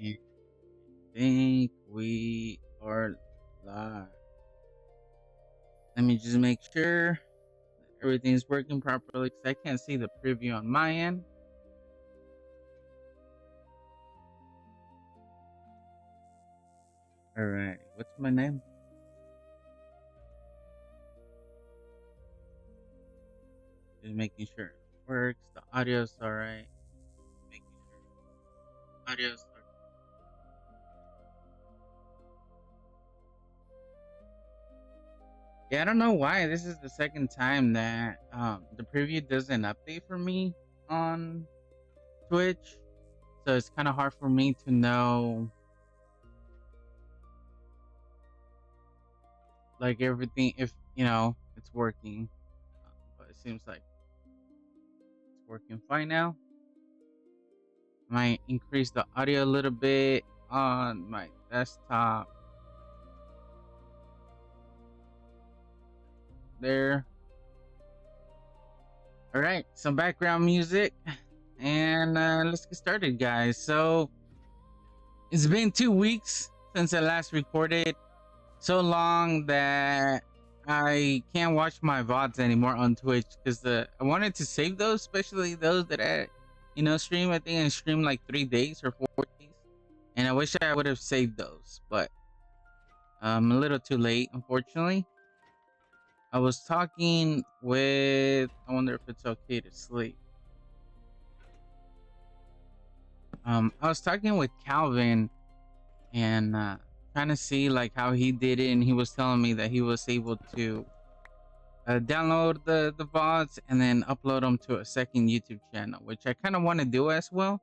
I think we are live. Let me just make sure that everything's working properly because I can't see the preview on my end. Alright, what's my name? Just making sure it works. The audio's alright. Making sure audio's alright. Yeah, I don't know why. This is the second time that the preview doesn't update for me on Twitch. So it's kind of hard for me to know like everything if it's working. But it seems like it's working fine now. Might increase the audio a little bit on my desktop. There. Alright, some background music. And let's get started, guys. So, it's been 2 weeks since I last recorded. So long that I can't watch my VODs anymore on Twitch because I wanted to save those, especially those that I stream. I think I streamed like 3 days or 4 days, and I wish I would have saved those, but I'm a little too late, unfortunately. I was talking with, I wonder if it's okay to sleep. I was talking with Calvin and trying to see like how he did it, and he was telling me that he was able to download the VODs and then upload them to a second YouTube channel, which I kind of want to do as well.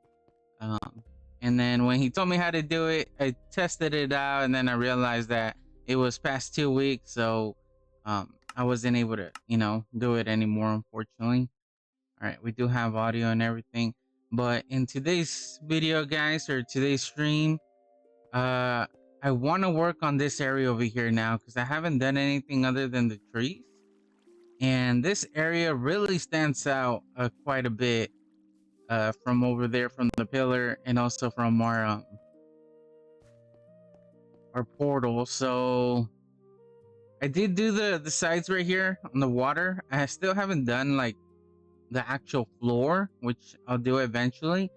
And then when he told me how to do it, I tested it out, and then I realized that it was past 2 weeks, so I wasn't able to, do it anymore, unfortunately. All right, we do have audio and everything, but in today's video, guys, or today's stream, I want to work on this area over here now because I haven't done anything other than the trees, and this area really stands out quite a bit from over there, from the pillar, and also from our portal. So I did do the sides right here on the water. I still haven't done like the actual floor, which I'll do eventually.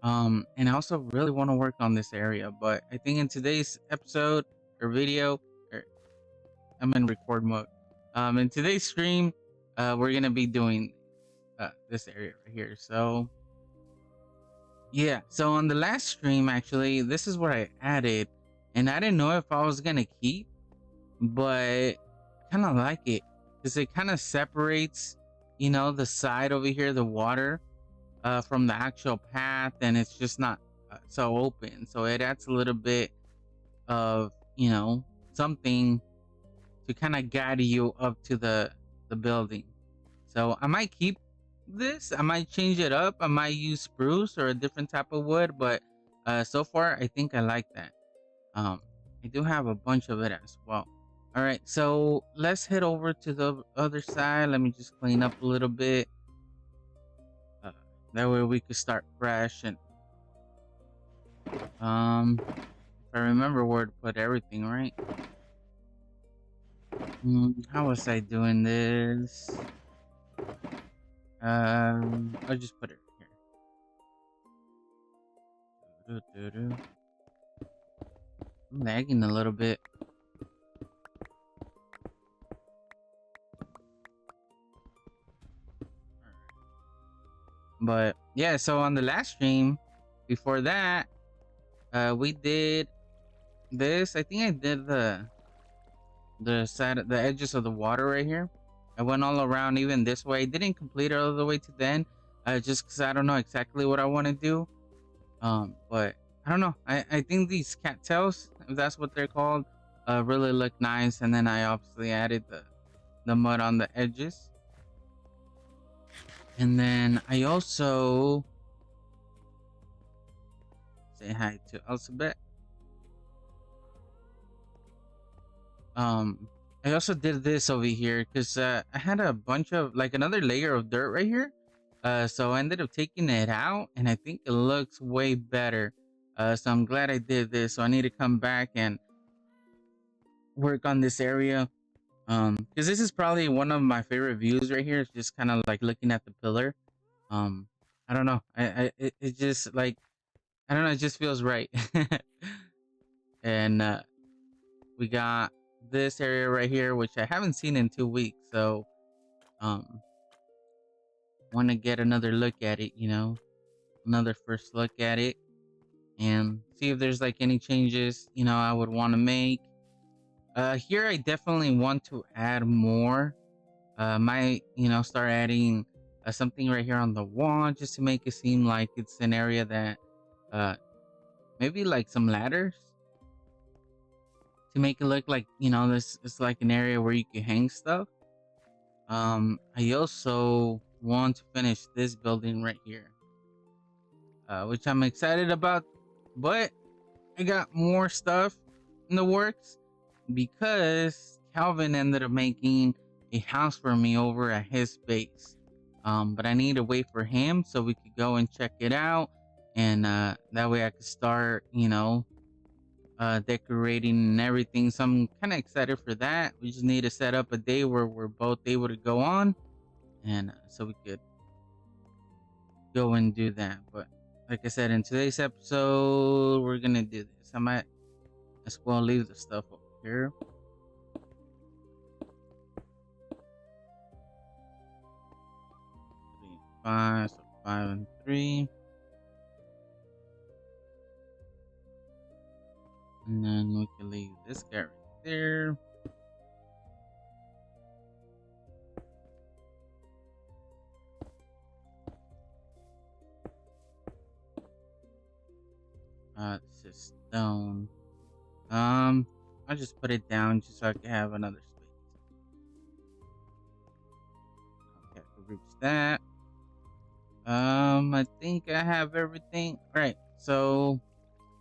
And I also really want to work on this area, but I think in today's episode or video, or I'm in record mode. In today's stream, we're gonna be doing this area right here. So yeah, so on the last stream, actually, this is what I added, and I didn't know if I was gonna keep, but kind of like it because it kind of separates, the side over here, the water, from the actual path, and it's just not so open. So it adds a little bit of, something to kind of guide you up to the building. So I might keep this. I might change it up. I might use spruce or a different type of wood, but so far I think I like that. I do have a bunch of it as well. All right, so let's head over to the other side. Let me just clean up a little bit. That way we could start fresh. And if I remember where to put everything, right? How was I doing this? I'll just put it here. I'm lagging a little bit. But yeah, so on the last stream before that, we did this. I think I did the edges of the water right here. I went all around, even this way. I didn't complete it all the way to then, just because I don't know exactly what I want to do. But I don't know. I think these cattails, if that's what they're called, really look nice. And then I obviously added the mud on the edges. And then I also say hi to Elizabeth. I also did this over here because I had a bunch of like another layer of dirt right here. So I ended up taking it out, and I think it looks way better So I'm glad I did this. So I need to come back and work on this area. Because this is probably one of my favorite views right here. It's just kind of like looking at the pillar. Um, I don't know. It just like, I don't know. It just feels right. And we got this area right here, which I haven't seen in 2 weeks. So um, want to get another look at it. Another first look at it and see if there's like any changes I would want to make. Here I definitely want to add more. Might start adding something right here on the wall just to make it seem like it's an area that uh maybe like some ladders to make it look like this is like an area where you can hang stuff. I also want to finish this building right here, which I'm excited about, but I got more stuff in the works because Calvin ended up making a house for me over at his base. But I need to wait for him so we could go and check it out, and that way I could start, decorating and everything. So I'm kind of excited for that. We just need to set up a day where we're both able to go on, and so we could go and do that. But like I said, in today's episode, we're gonna do this. I might as well leave the stuff over here. 5, so 5 and 3. And then we can leave this guy right there. This is stone. I'll just put it down just so I can have another space. Okay, I can reach that. I think I have everything. All right, so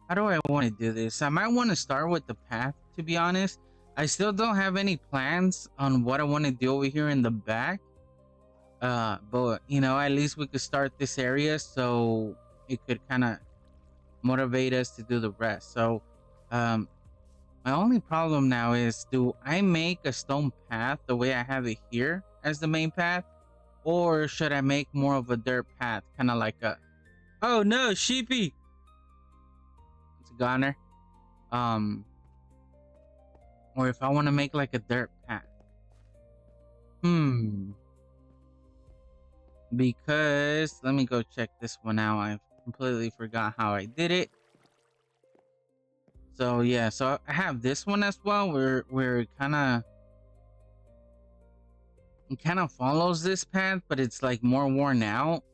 how do I want to do this? I might want to start with the path, to be honest. I still don't have any plans on what I want to do over here in the back. But at least we could start this area so it could kind of motivate us to do the rest. So, my only problem now is, do I make a stone path the way I have it here as the main path? Or should I make more of a dirt path? Kind of like a... Oh no, sheepy! It's a goner. Or if I want to make like a dirt path. Because, let me go check this one out. I completely forgot how I did it. So yeah, so I have this one as well, where it kind of follows this path, but it's like more worn out,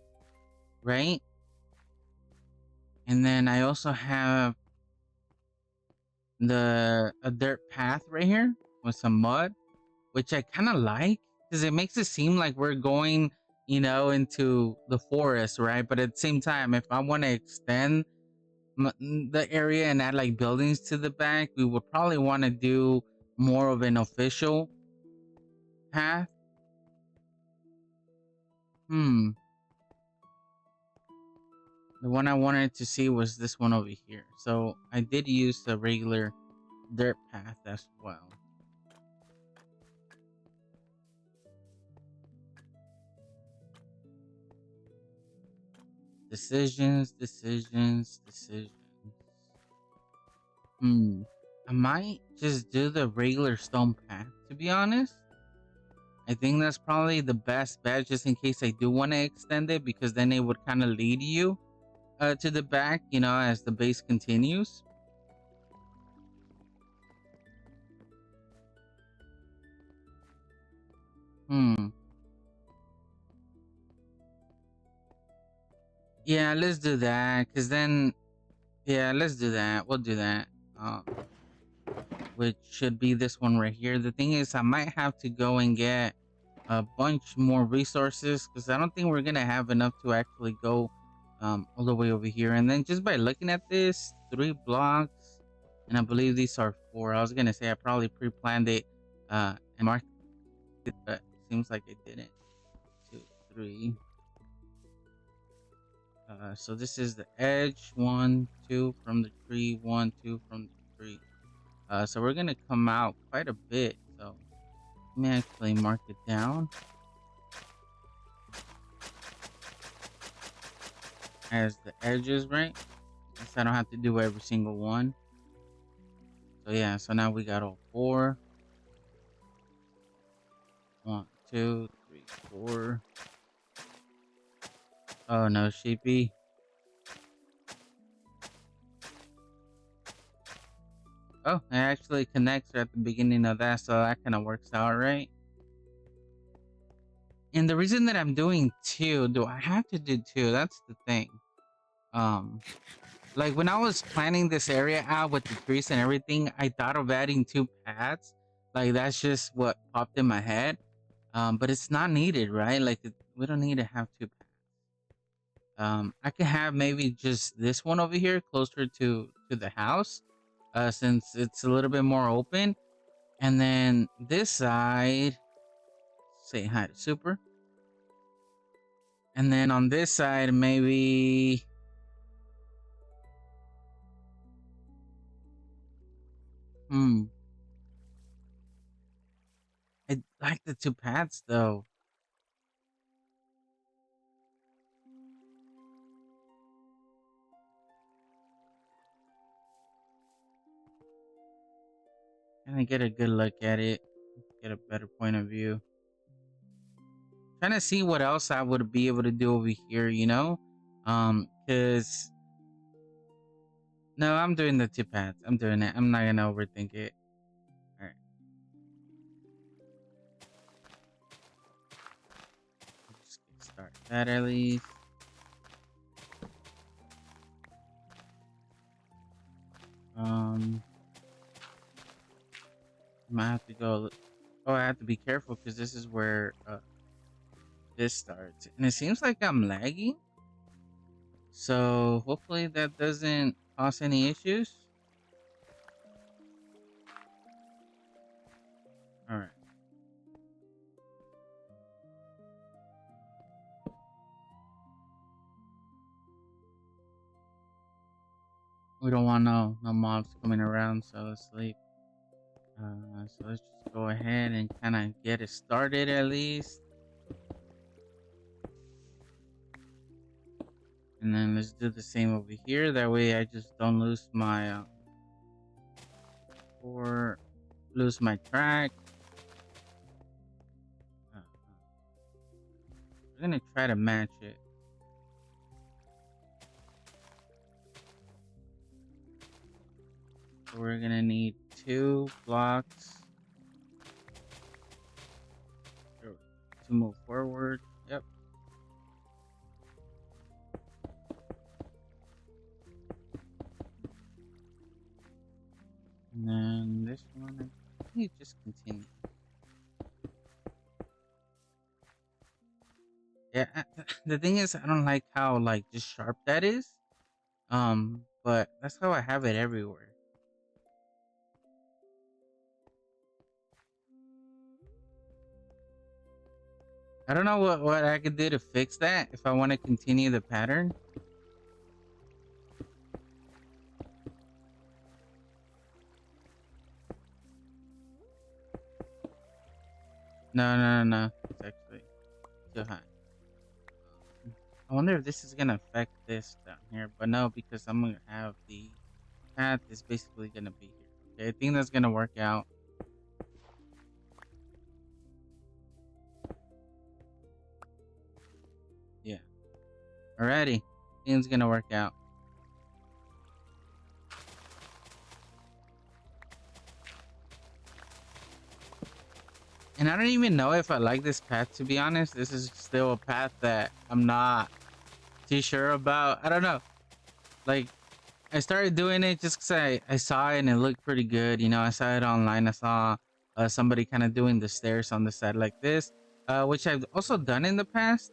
right? And then I also have a dirt path right here with some mud, which I kind of like because it makes it seem like we're going, into the forest, right? But at the same time, if I want to extend the area and add like buildings to the back, we would probably want to do more of an official path. The one I wanted to see was this one over here. So I did use the regular dirt path as well. Decisions. I might just do the regular stone path, to be honest. I think that's probably the best bet, just in case I do want to extend it, because then it would kind of lead you to the back, as the base continues. Yeah, let's do that, because then, yeah, let's do that. We'll do that. Which should be this one right here. The thing is, I might have to go and get a bunch more resources, because I don't think we're gonna have enough to actually go all the way over here. And then just by looking at this, 3 blocks, and I believe these are 4. I was gonna say I probably pre-planned it and marked it, but seems like I didn't. 2, 3. So this is the edge, 1, 2 from the tree, 1, 2 from the tree. So we're gonna come out quite a bit. So let me actually mark it down as the edges, right? So I don't have to do every single one. So yeah, so now we got all 4. 1, 2, 3, 4. Oh no, sheepy. Oh, it actually connects at the beginning of that, so that kind of works out, right? And the reason that I'm doing 2, do I have to do 2? That's the thing. Like when I was planning this area out with the trees and everything, I thought of adding 2 paths. Like that's just what popped in my head. But it's not needed, right? Like we don't need to have 2 paths. I could have maybe just this one over here closer to the house, since it's a little bit more open, and then this side, say hi to Super, and then on this side maybe, hmm, I like the 2 paths though. And I get a good look at it, get a better point of view. Trying to see what else I would be able to do over here, you know? Cause no, I'm doing the 2 paths. I'm doing it. I'm not gonna overthink it. Alright. Just start that at least. I might have to go. Oh, I have to be careful because this is where this starts, and it seems like I'm lagging. So hopefully that doesn't cause any issues. All right. We don't want no mobs coming around, so let's sleep. So let's just go ahead and kind of get it started at least. And then let's do the same over here. That way I just don't lose my or lose my track. We're gonna try to match it. So we're gonna need 2 blocks to move forward. Yep. And then this one, I think just continue. Yeah, the thing is, I don't like how like just sharp that is. But that's how I have it everywhere. I don't know what I could do to fix that if I want to continue the pattern. No. It's actually too high. I wonder if this is gonna affect this down here, but no, because I'm gonna have the path is basically gonna be here. Okay, I think that's gonna work out. Yeah. Alrighty. I think it's gonna work out. And I don't even know if I like this path, to be honest. This is still a path that I'm not too sure about. I don't know. Like, I started doing it just because I saw it and it looked pretty good. You know, I saw it online. I saw somebody kind of doing the stairs on the side like this, which I've also done in the past.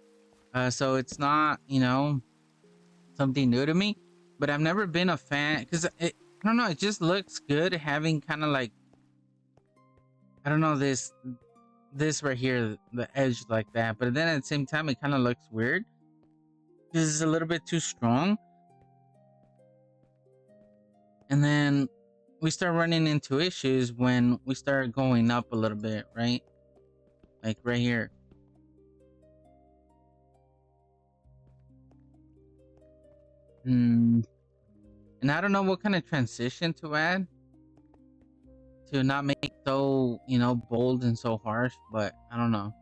So it's not, you know, something new to me. But I've never been a fan because I don't know. It just looks good having kind of like, I don't know, this right here, the edge like that. But then at the same time, it kind of looks weird. this is a little bit too strong. And then we start running into issues when we start going up a little bit, right? Like right here. And I don't know what kind of transition to add to not make it so, you know, bold and so harsh, but I don't know.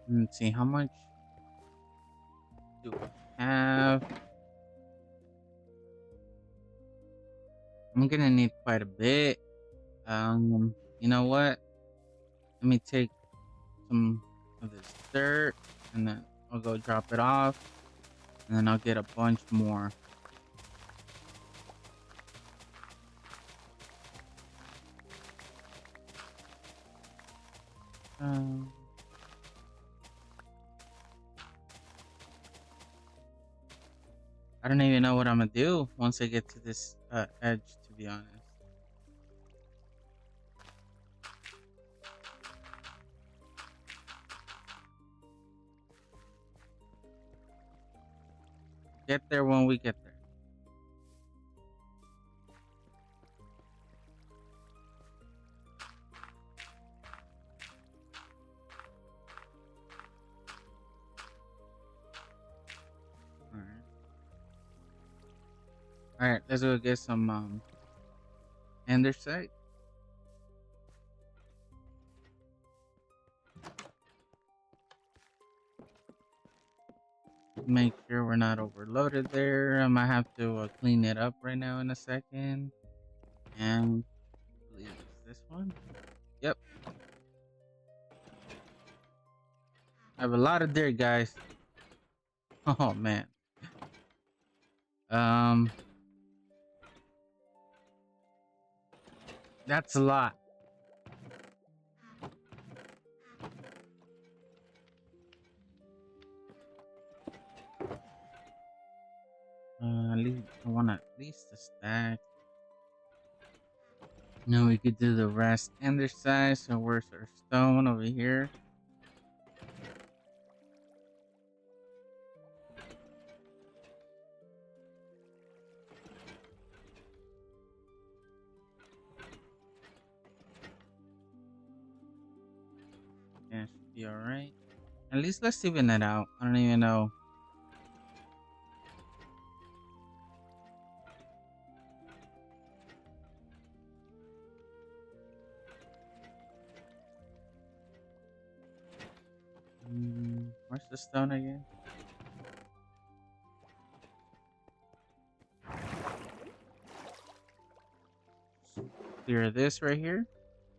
Let's see, how much do we have? I'm gonna need quite a bit. You know what? Let me take some of this dirt and then I'll go drop it off and then I'll get a bunch more. Um, I don't even know what I'm gonna do once I get to this edge, to be honest. Get there when we get there. All right, let's go get some andesite. Make sure we're not overloaded there. I might have to clean it up right now in a second. And I believe it's this one. Yep. I have a lot of dirt, guys. Oh man. That's a lot. At least I want at least a stack. Now we could do the rest andesite. So where's our stone over here? Yeah, should be alright. At least let's even it out. I don't even know. Where's the stone again? Clear this right here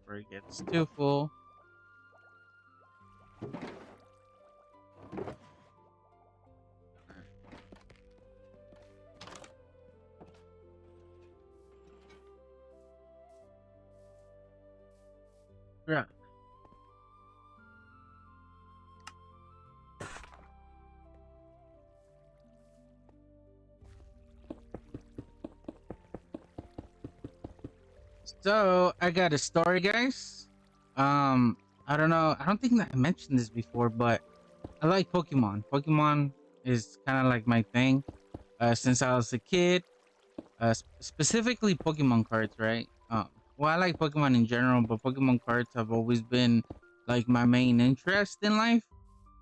where it gets too full. Yeah. So I got a story, guys. I don't know. I don't think that I mentioned this before, but I like Pokemon. Pokemon is kind of like my thing. Since I was a kid, specifically Pokemon cards, right? Well, I like Pokemon in general, but Pokemon cards have always been like my main interest in life.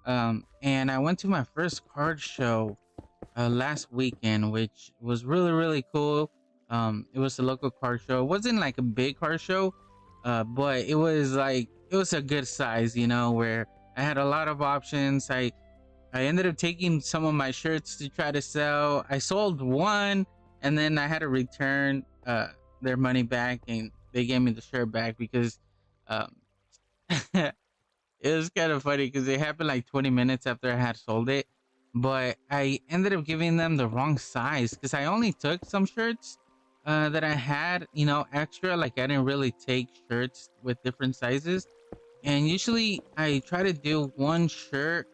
And I went to my first card show last weekend, which was really cool. It was a local car show. It wasn't like a big car show, but it was like it was a good size, you know, where I had a lot of options. I ended up taking some of my shirts to try to sell. I sold one, and then I had to return their money back, and they gave me the shirt back because um, it was kind of funny because it happened like 20 minutes after I had sold it. But I ended up giving them the wrong size because I only took some shirts that I had, you know, extra. Like I didn't really take shirts with different sizes. And usually I try to do one shirt.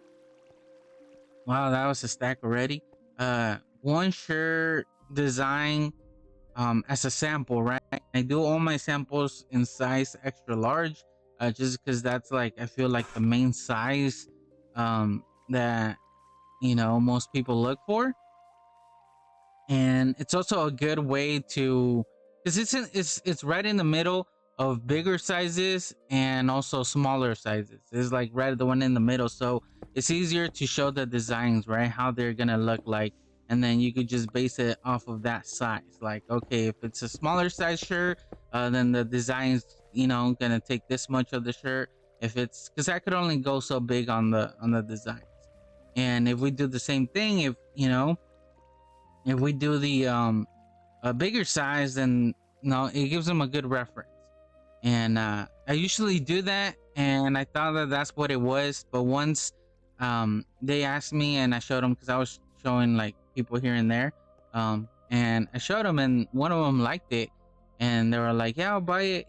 Wow, that was a stack already. One shirt design as a sample, right? I do all my samples in size extra large, just because that's like I feel like the main size that most people look for. And it's also a good way to, because it's right in the middle of bigger sizes and also smaller sizes. It's like right the one in the middle, so it's easier to show the designs, right, how they're gonna look like. And then you could just base it off of that size. Like, okay, if it's a smaller size shirt, then the design's gonna take this much of the shirt. If it's, because I could only go so big on the designs. And if we do the same thing, if we do the a bigger size, then it gives them a good reference. And I usually do that, and I thought that that's what it was. But once they asked me, and I showed them, because I was showing like people here and there, and I showed them, and one of them liked it, and they were like, "Yeah, I'll buy it."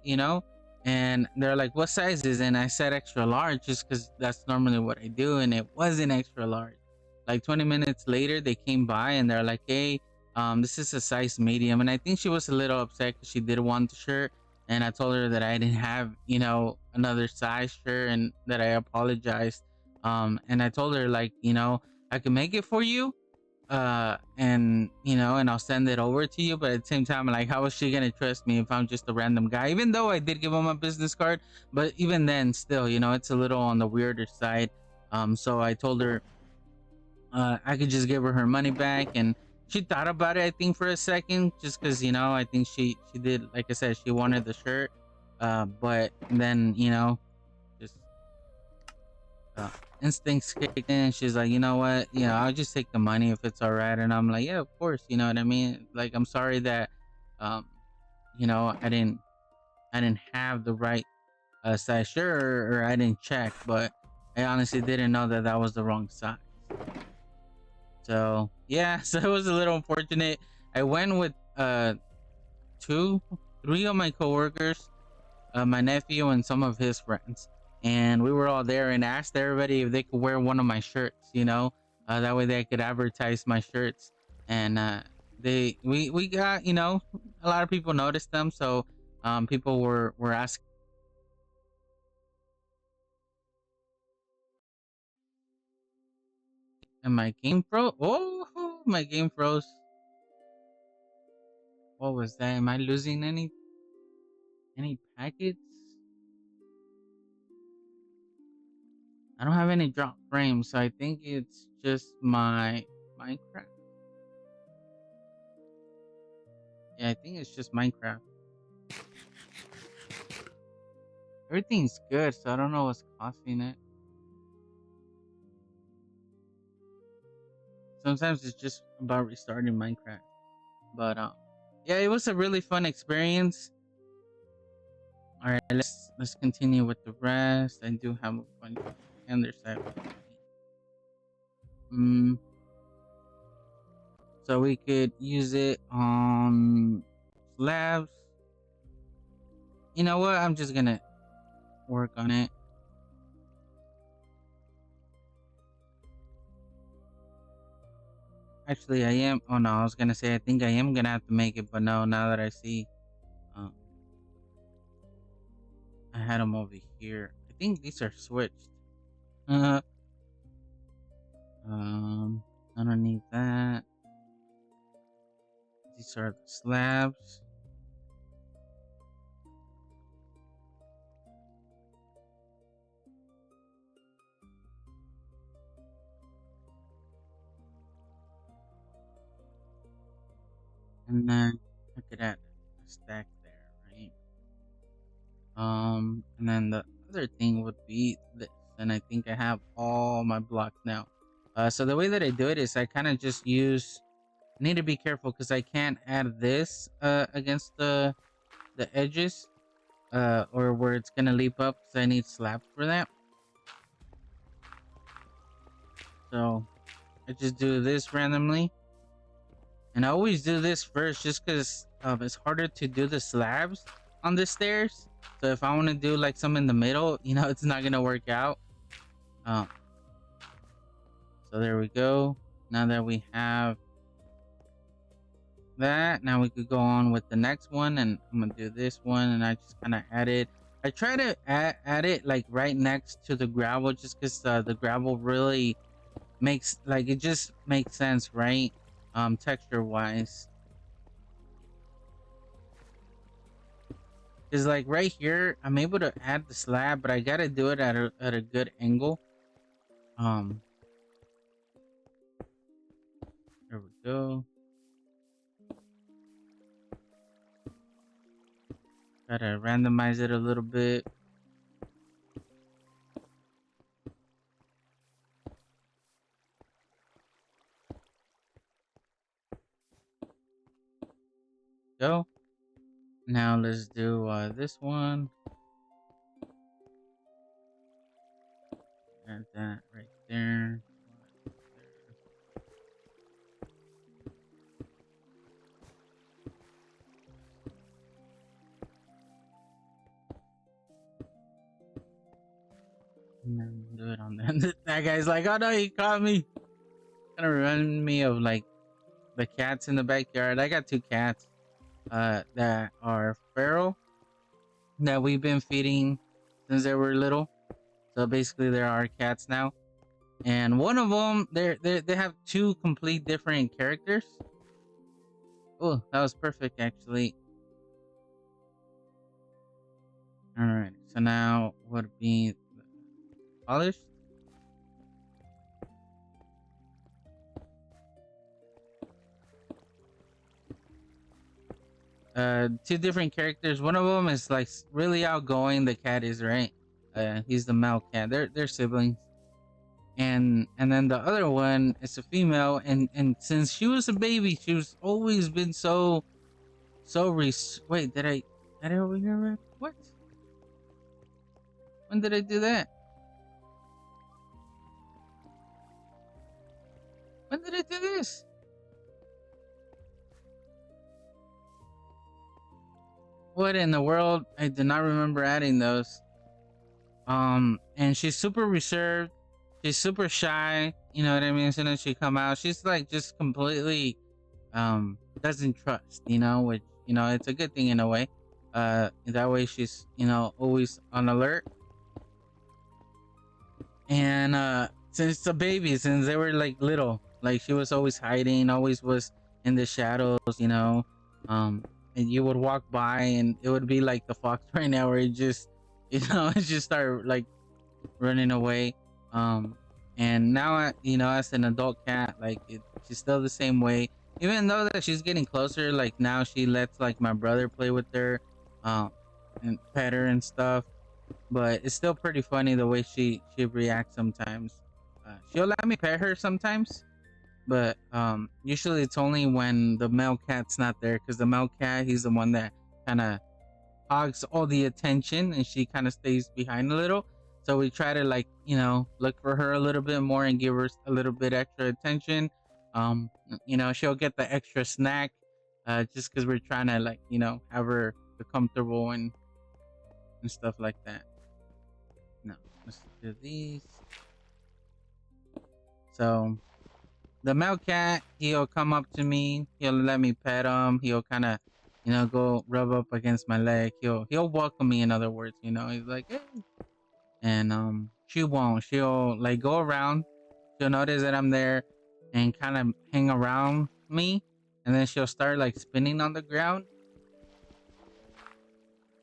And they're like, "What size is it?" And I said extra large, just because that's normally what I do, and it wasn't extra large. Like 20 minutes later, they came by and they're like, "Hey, this is a size medium." And I think she was a little upset because she did want the shirt, and I told her that I didn't have another size shirt, and that I apologized. And I told her, like, I can make it for you, and I'll send it over to you. But at the same time, like, how is she gonna trust me if I'm just a random guy? Even though I did give him a business card, but even then, still, it's a little on the weirder side. So I told her I could just give her money back, and she thought about it, I think, for a second, just because I think she did, like I said, she wanted the shirt. But then just uh, instincts kicked in. She's like, "You know what? I'll just take the money if it's all right." And I'm like, "Yeah, of course." You know what I mean? Like, I'm sorry that um I didn't have the right size shirt, or I didn't check, but I honestly didn't know that that was the wrong size. So yeah, so it was a little unfortunate. I went with two, three of my coworkers, my nephew, and some of his friends, and we were all there, and asked everybody if they could wear one of my shirts. That way they could advertise my shirts. And we got a lot of people noticed them, so people were asking. And my game froze. Oh, my game froze. What was that? Am I losing any packets? I don't have any drop frames, so I think it's just my Minecraft. Yeah, I think it's just Minecraft. Everything's good, so I don't know what's causing it. Sometimes it's just about restarting Minecraft. But yeah, it was a really fun experience. All right, let's continue with the rest. I do have a bunch of underside. Mm, so we could use it on slabs. You know what? I'm just gonna work on it. Actually, I am. Oh no, I was gonna say I think I am gonna have to make it, but no. Now that I see, um, I had them over here. I think these are switched. Uh, I don't need that. These are the slabs. And then I could add a stack there, right? And then the other thing would be this. And I think I have all my blocks now. So the way that I do it is I kind of just use. I need to be careful because I can't add this against the edges, or where it's gonna leap up, because I need slabs for that. So I just do this randomly, and I always do this first just because it's harder to do the slabs on the stairs. So if I want to do like some in the middle, it's not gonna work out. um so there we go. Now that we have that. Now we could go on with the next one, and I'm gonna do this one, and I just kind of add it. I try to add it like right next to the gravel, just because the gravel really makes like it just makes sense, right? Texture wise, because like right here, I'm able to add the slab, but I gotta do it at a good angle. Um, there we go. Gotta randomize it a little bit. Go. Now let's do this one. Add that right there. And then do it on that. That guy's like, oh no, he caught me. Kind of remind me of like the cats in the backyard. I got two cats that are feral that we've been feeding since they were little. So basically, they're our cats now. And one of them, they have two complete different characters. Oh, that was perfect actually. All right, so now would be polished. Two different characters. One of them is like really outgoing. The cat is, right. He's the male cat. They're siblings. And then the other one is a female, and since she was a baby, she was always been wait, did I overhear it? What? When did I do that? When did I do this? What in the world? I do not remember adding those. And she's super reserved. She's super shy. You know what I mean? As soon as she come out, she's like just completely doesn't trust. You know, which it's a good thing in a way. That way she's always on alert. And since the baby, since they were like little, like she was always hiding, always was in the shadows. And you would walk by, and it would be like the fox right now, where it just it just start like running away. Um, and now, as an adult cat, like she's still the same way. Even though that she's getting closer, like now she lets like my brother play with her, um, and pet her and stuff. But it's still pretty funny the way she reacts sometimes. She'll let me pet her sometimes, but usually it's only when the male cat's not there, because the male cat, he's the one that kind of hogs all the attention, and she kind of stays behind a little. So we try to like look for her a little bit more and give her a little bit extra attention. She'll get the extra snack, just because we're trying to like have her feel comfortable and stuff like that. No, let's do these. So the male cat, he'll come up to me, he'll let me pet him, he'll kind of go rub up against my leg, he'll welcome me, in other words. He's like, hey. And she won't, she'll like go around, she'll notice that I'm there and kind of hang around me, and then she'll start like spinning on the ground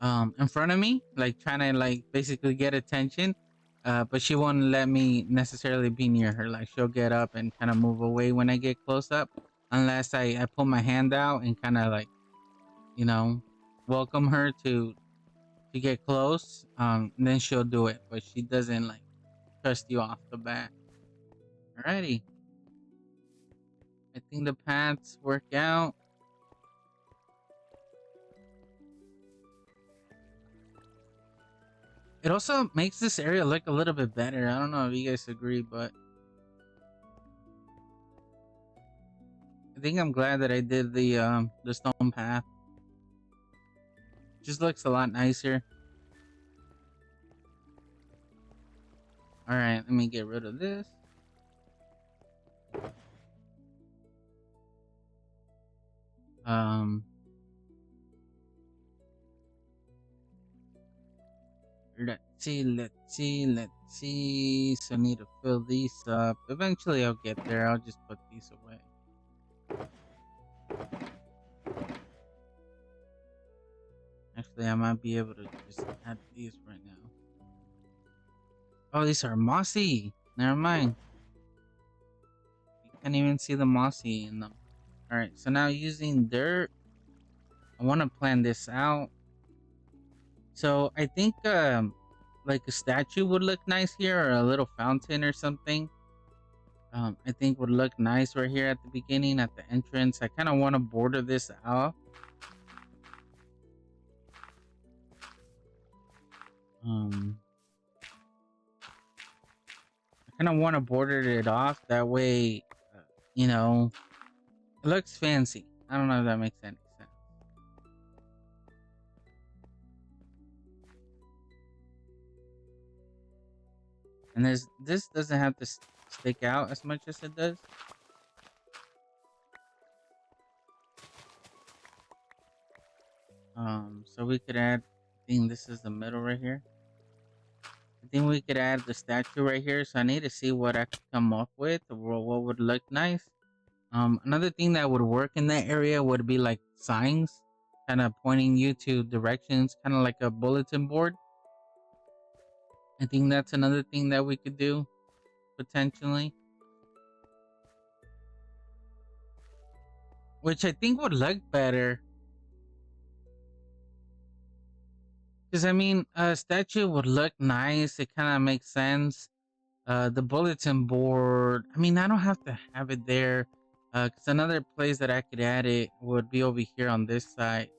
in front of me, like trying to like basically get attention. But she won't let me necessarily be near her. Like she'll get up and kind of move away when I get close up, unless I put my hand out and kind of like you know welcome her to get close. And then she'll do it, but she doesn't like trust you off the bat. Alrighty, I think the paths work out. It also makes this area look a little bit better. I don't know if you guys agree, but I think I'm glad that I did the stone path. Just looks a lot nicer. All right, let me get rid of this. Um, let's see. So I need to fill these up. Eventually I'll get there. I'll just put these away. Actually, I might be able to just add these right now. Oh, these are mossy. Never mind. You can't even see the mossy in them. Alright, so now using dirt, I want to plan this out. So I think like a statue would look nice here, or a little fountain or something. I think would look nice right here at the beginning, at the entrance. I kind of want to border this out. I kind of want to border it off. That way, you know, it looks fancy. I don't know if that makes any sense. And this doesn't have to stick out as much as it does. So we could add, I think this is the middle right here. I think we could add the statue right here. So I need to see what I could come up with, or what would look nice. Another thing that would work in that area would be like signs, kind of pointing you to directions, kind of like a bulletin board. I think that's another thing that we could do potentially, which I think would look better. Because I mean, a statue would look nice. It kind of makes sense. The bulletin board. I mean, I don't have to have it there. Because another place that I could add it would be over here on this side.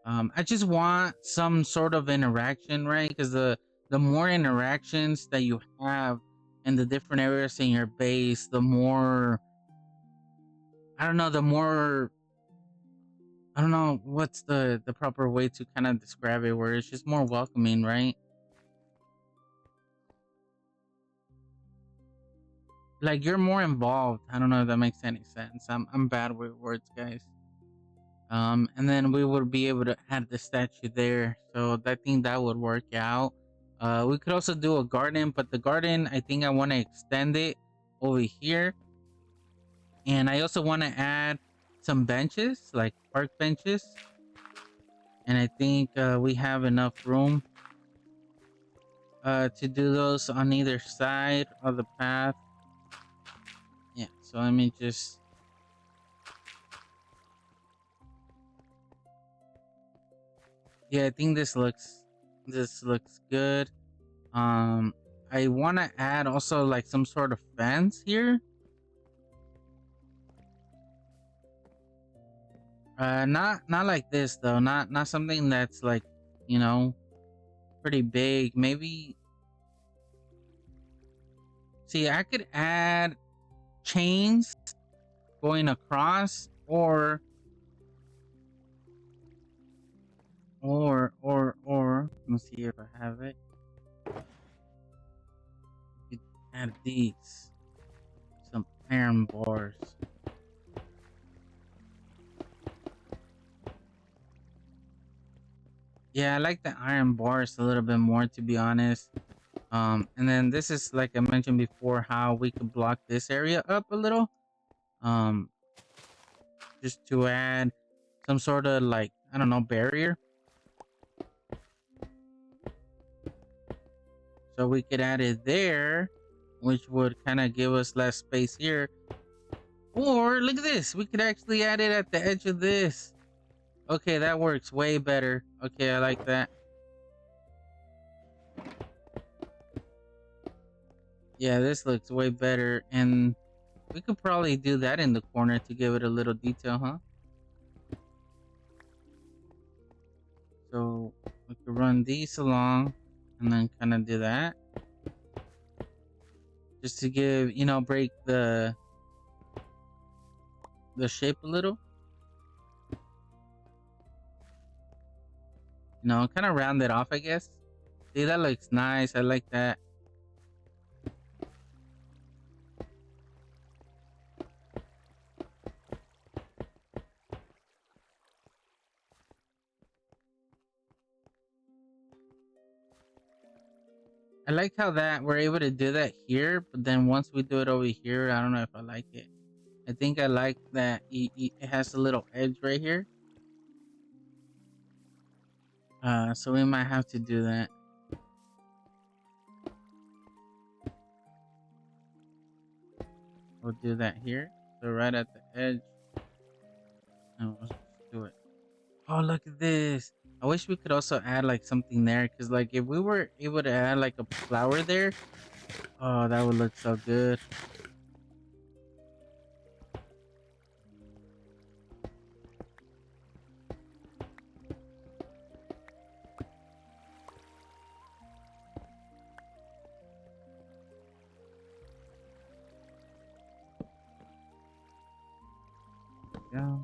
I just want some sort of interaction, right? Because the more interactions that you have in the different areas in your base, the more, I don't know, the more, I don't know what's the proper way to kind of describe it, where it's just more welcoming, right? Like you're more involved. I don't know if that makes any sense. I'm bad with words, guys. And then we would be able to add the statue there. So I think that would work out. We could also do a garden, but the garden, I think I want to extend it over here. And I also want to add some benches, like park benches. And I think we have enough room to do those on either side of the path. Yeah, so let me just, yeah, I think this looks good. I want to add also like some sort of fence here. Not like this though. Not something that's like, you know, pretty big. Maybe, see, I could add chains going across, or let me see if I have it. You could add these, some iron bars. Yeah, I like the iron bars a little bit more, to be honest. And then this is, like I mentioned before, how we could block this area up a little. Um, just to add some sort of, like, I don't know, barrier. So we could add it there, which would kind of give us less space here. Or look at this, we could actually add it at the edge of this. Okay, that works way better. Okay, I like that. Yeah, this looks way better. And we could probably do that in the corner to give it a little detail, huh? So we could run these along and then kind of do that. Just to give, break the shape a little. Kind of round it off, I guess. See, that looks nice. I like that. I like how that we're able to do that here, but then once we do it over here, I don't know if I like it. I think I like that it has a little edge right here. So we might have to do that. We'll do that here. So right at the edge, and we'll just do it. Oh, look at this. I wish we could also add like something there, because like if we were able to add like a flower there, oh, that would look so good. Yeah,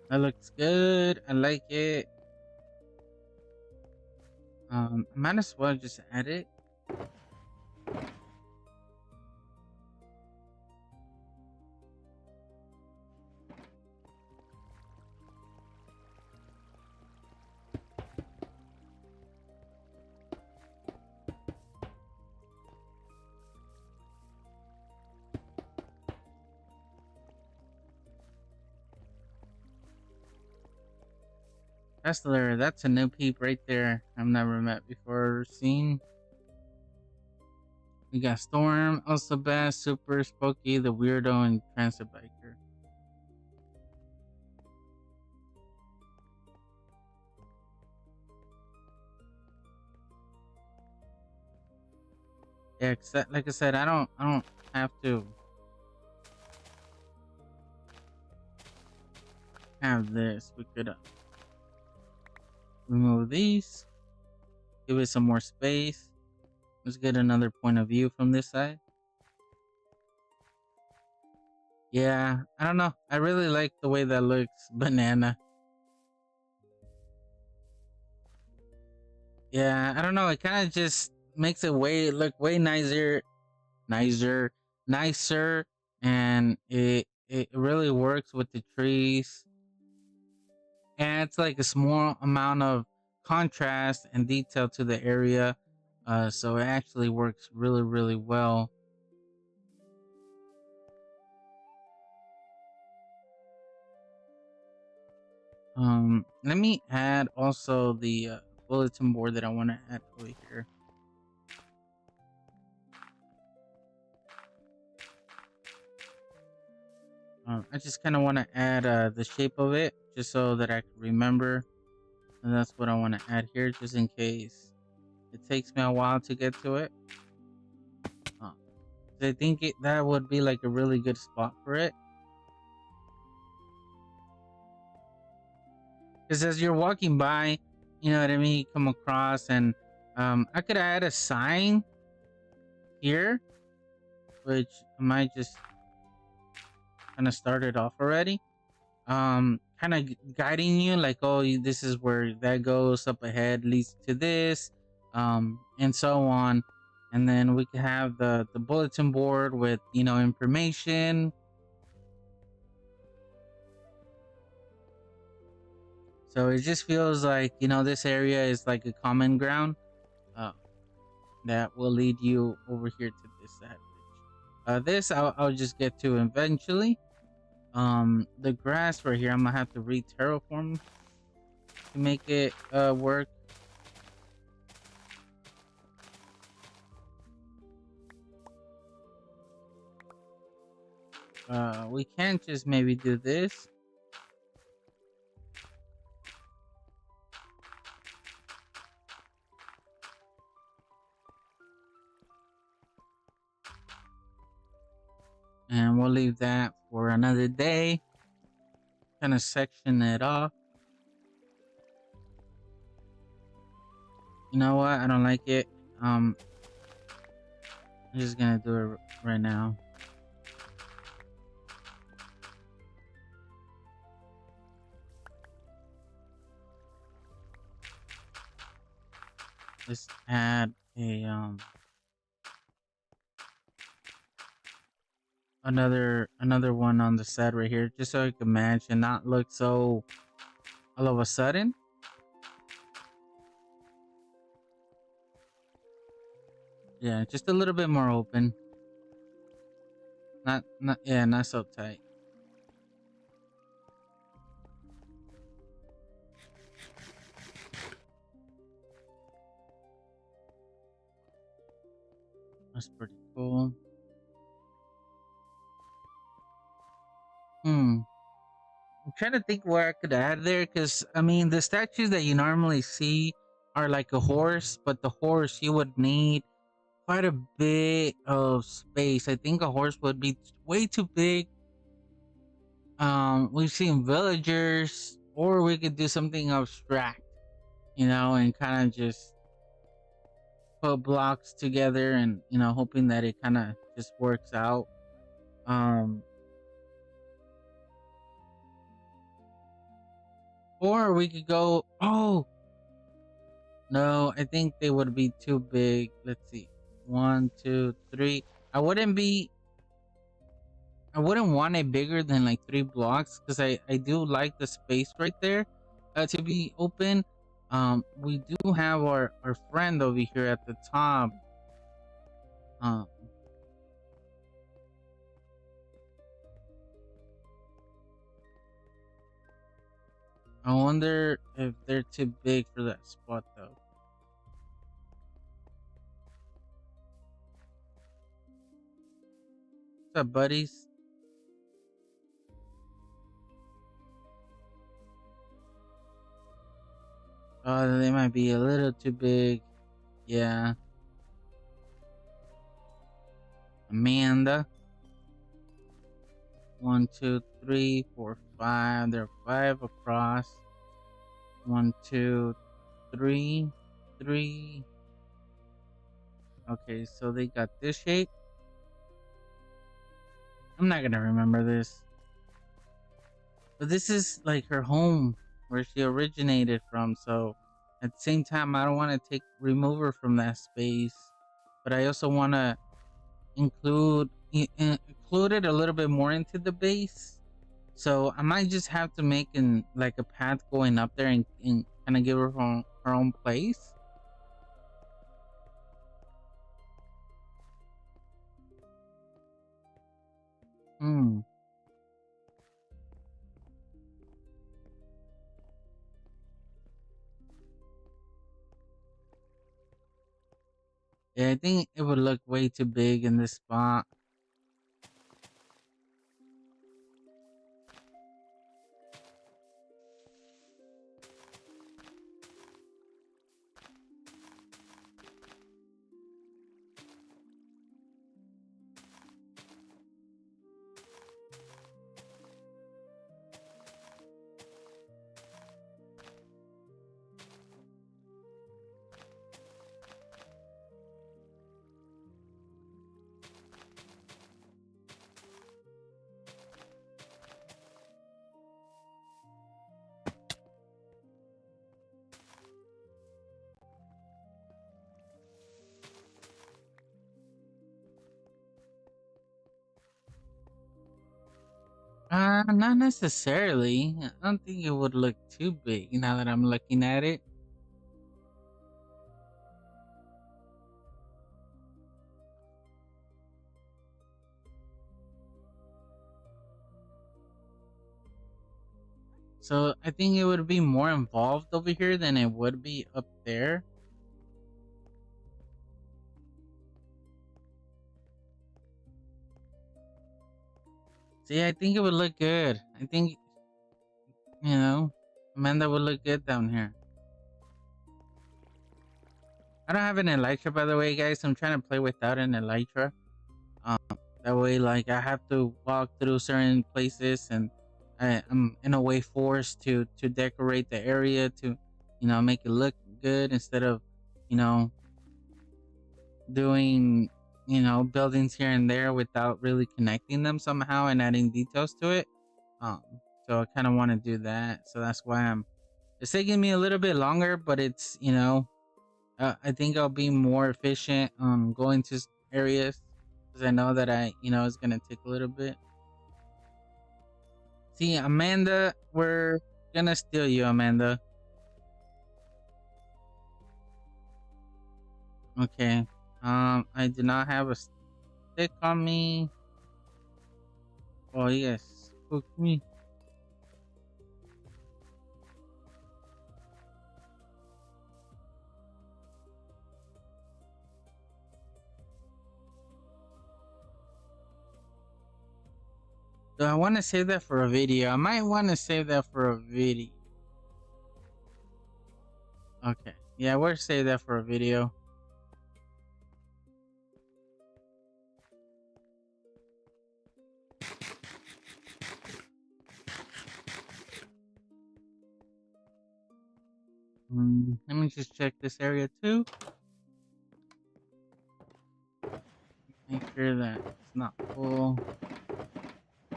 that looks good. I like it. I might as well just add it. Wrestler, that's a new peep right there. I've never met before or seen. We got Storm, also Bass, Super, Spooky, the Weirdo, and Transit Biker. Yeah, like I said, I don't have to have this. We could remove these, give it some more space. Let's get another point of view from this side. Yeah, I don't know. I really like the way that looks. Banana. Yeah, I don't know. It kind of just makes it look way nicer, nicer, and it really works with the trees. Adds like a small amount of contrast and detail to the area. So it actually works really well. Let me add also the bulletin board that I want to add over here. I just kind of want to add the shape of it just so that I can remember, and that's what I want to add here, just in case it takes me a while to get to it. Uh, I think that would be like a really good spot for it. Because as you're walking by, you know what I mean, you come across, and I could add a sign here, which I might just kind of start it off already. Kind of guiding you, like, oh, this is where that goes up ahead, leads to this, and so on. And then we can have the bulletin board with, you know, information. So it just feels like, you know, this area is like a common ground. Uh, that will lead you over here to this side. This I'll just get to eventually. The grass right here, I'm gonna have to re-terraform to make it work. We can't just maybe do this. And we'll leave that for another day. Kind of section it off. You know what? I don't like it. I'm just gonna do it right now. Let's add a another one on the side right here, just so I can match and not look so all of a sudden. Yeah, just a little bit more open. Not yeah, not so tight. That's pretty cool. Hmm. I'm trying to think what I could add there, because I mean the statues that you normally see are like a horse, but the horse you would need quite a bit of space. I think a horse would be way too big. We've seen villagers, or we could do something abstract, and kind of just put blocks together and hoping that it kind of just works out. Um, or we could go. Oh no, I think they would be too big. Let's see, one, two, three. I wouldn't be I wouldn't want it bigger than like 3 blocks, because I do like the space right there to be open. We do have our friend over here at the top. Um, I wonder if they're too big for that spot though. What's up, buddies? They might be a little too big. Yeah, Amanda. One, two, three, four, five. There are 5 across. One, two, three, three. Okay, so they got this shape. I'm not gonna remember this. But this is like her home where she originated from, so at the same time I don't wanna remove her from that space. But I also wanna include it a little bit more into the base. So I might just have to make like a path going up there and kind of give her her own place. Hmm. Yeah, I think it would look way too big in this spot. Not necessarily. I don't think it would look too big now that I'm looking at it. So I think it would be more involved over here than it would be up there. See, I think it would look good. I think, you know, Amanda would look good down here. I don't have an elytra, by the way, guys. I'm trying to play without an elytra. Um, that way, like, I have to walk through certain places, and I'm in a way forced to decorate the area to, make it look good instead of, you know, doing, buildings here and there without really connecting them somehow and adding details to it. Um, so I kind of want to do that. So that's why it's taking me a little bit longer, but it's, I think I'll be more efficient going to areas. because I know that it's gonna take a little bit. See, Amanda, we're gonna steal you, Amanda. Okay. I do not have a stick on me. Oh yes, hook me. Do I want to save that for a video? I might want to save that for a video. Okay. Yeah, we'll save that for a video. Let me just check this area too. Make sure that it's not full.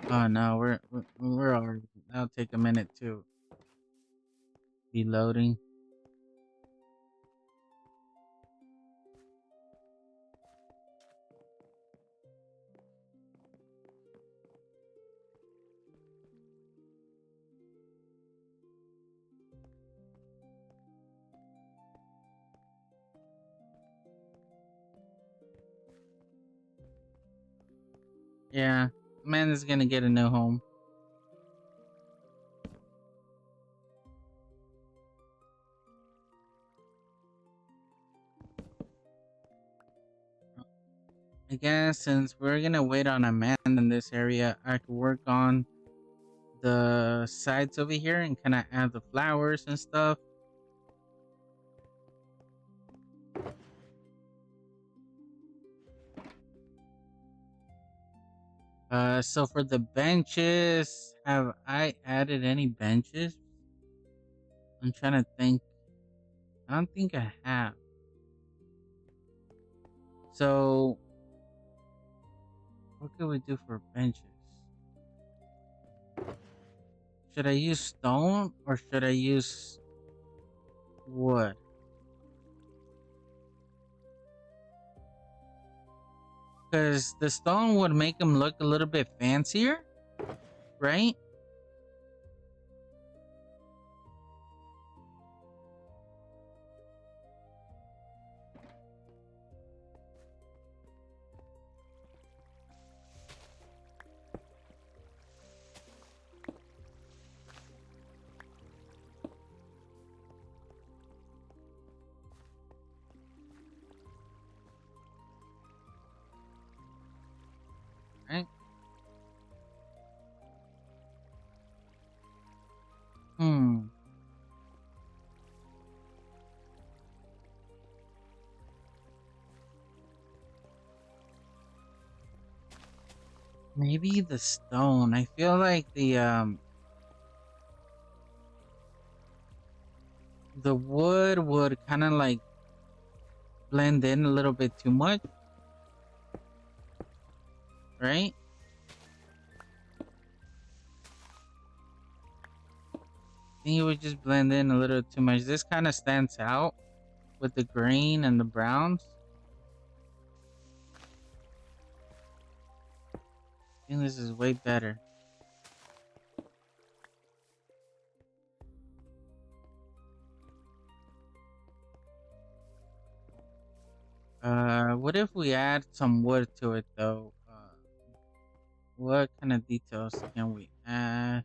Oh no, we're already. That'll take a minute to be loading. Yeah, man is gonna get a new home. I guess since we're gonna wait on a man in this area, I could work on the sides over here and kind of add the flowers and stuff. So for the benches, have I added any benches? I'm trying to think. I don't think I have. So what could we do for benches? Should I use stone or should I use wood? Because the stone would make them look a little bit fancier, right? Right? Hmm. Maybe the stone. I feel like the wood would kind of like blend in a little bit too much, right? I think it would just blend in a little too much. This kind of stands out with the green and the browns. I think this is way better. What if we add some wood to it though? What kind of details can we add?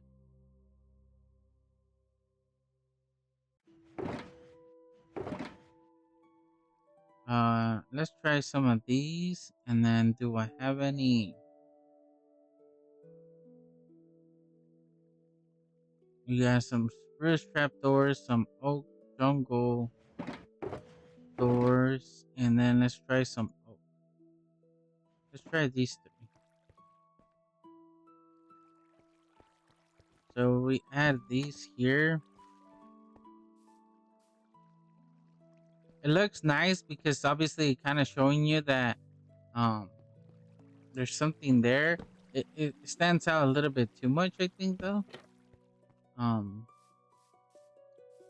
Let's try some of these, and then do I have any? We got some spruce trap doors, some oak jungle doors, and then let's try some oak. Let's try these three. So we add these here. It looks nice because obviously kind of showing you that um there's something there. It stands out a little bit too much, I think though. Um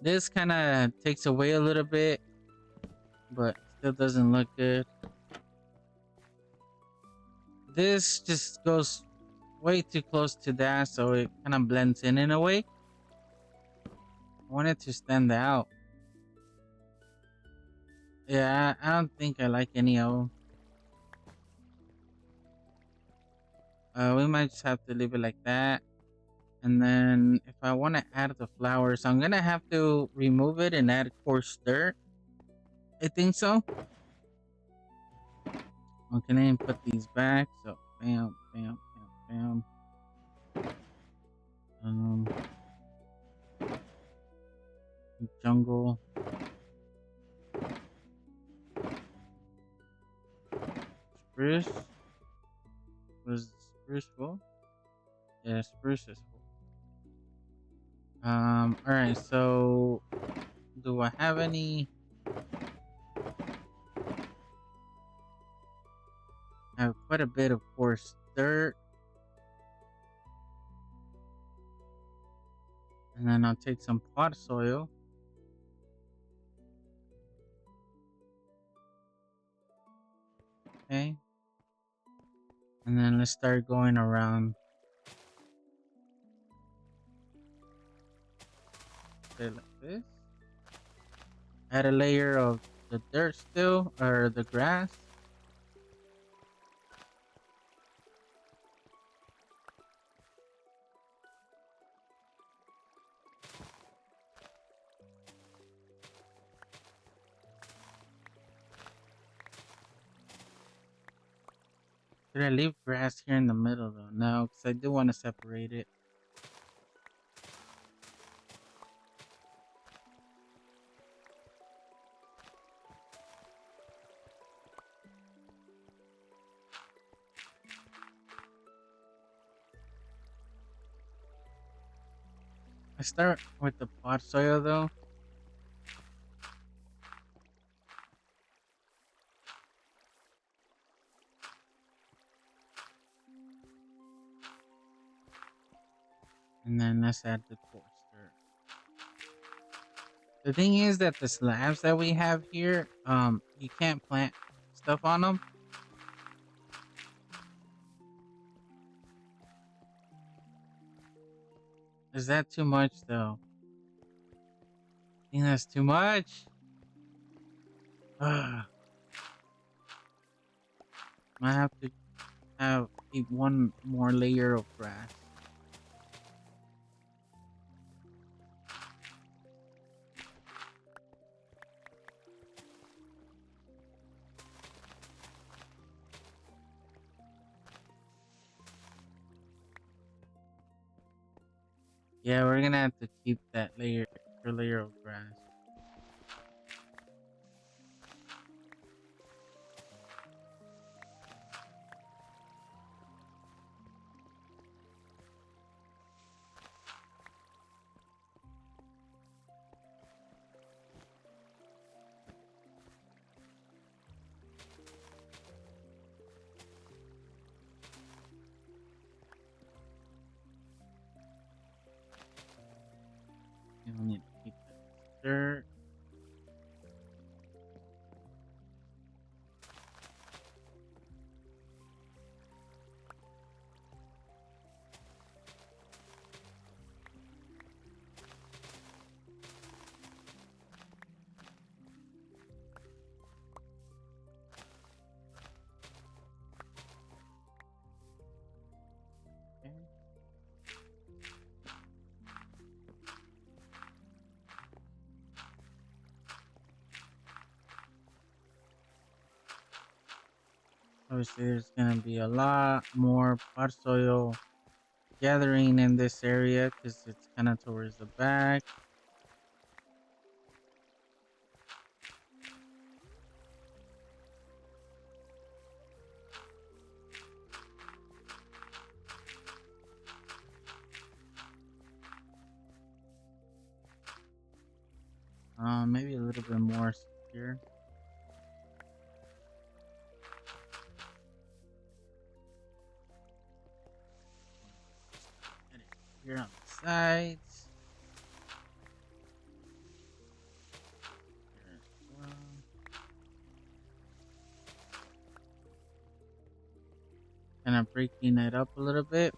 this kind of takes away a little bit, but still doesn't look good. This just goes way too close to that, so it kind of blends in a way. I want it to stand out. Yeah, I don't think I like any of them. We might just have to leave it like that. And then if I want to add the flowers, I'm gonna have to remove it and add coarse dirt. I think so. Okay, then put these back. So bam, bam, bam, bam. Um, jungle, spruce. Was spruce full? Yeah, spruce is full. All right. So, do I have any? I have quite a bit of coarse dirt, and then I'll take some pot soil. Okay. And then let's start going around. Okay, like this. Add a layer of the dirt still, or the grass. Should I leave grass here in the middle though? No, because I do want to separate it. I start with the pot soil though. And then let's add the coarse dirt. The thing is that the slabs that we have here, you can't plant stuff on them. Is that too much though? I think that's too much. Ugh. I have to keep one more layer of grass. Yeah, we're gonna have to keep that layer of grass. And we need to keep that dirt. Okay. Obviously, there's gonna be a lot more pot soil gathering in this area because it's kind of towards the back. Maybe a little bit more here. Here on the sides. Here as well. Kind of breaking it up a little bit.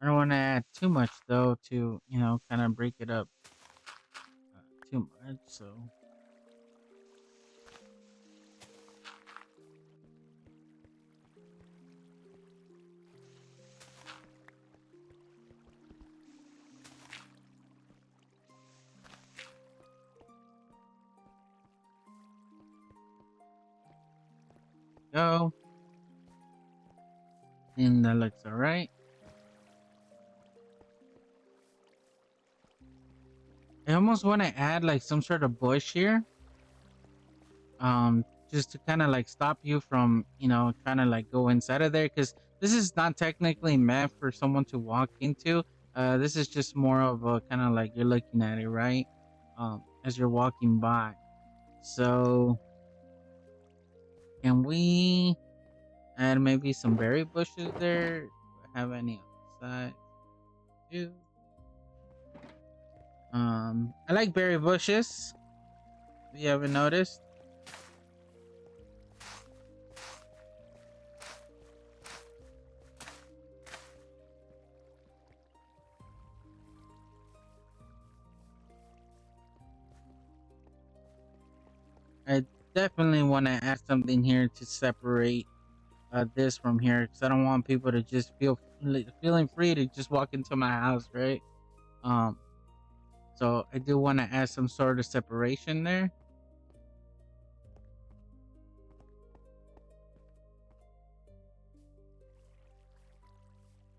I don't want to add too much though to, kind of break it up too much. So, go. And that looks all right. I almost want to add like some sort of bush here. Just to kind of like stop you from, trying to like go inside of there, because this is not technically meant for someone to walk into. This is just more of a kind of like you're looking at it, right? As you're walking by. So, can we add maybe some berry bushes there? Do I have any on the side? Do. I like berry bushes. If you haven't noticed. I definitely want to add something here to separate this from here, because I don't want people to just feeling free to just walk into my house, right? Um, so I do want to add some sort of separation there.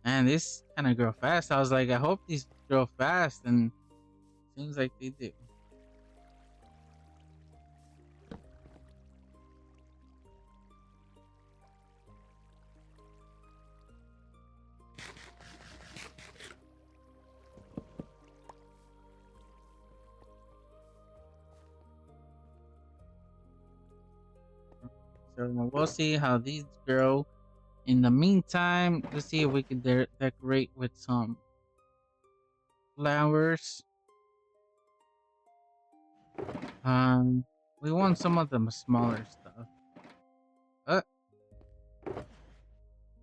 And this kind of grow fast. I was like, I hope these grow fast, and seems like they do. So we'll see how these grow. In the meantime, let's see if we can decorate with some flowers. Um, we want some of the smaller stuff. Uh,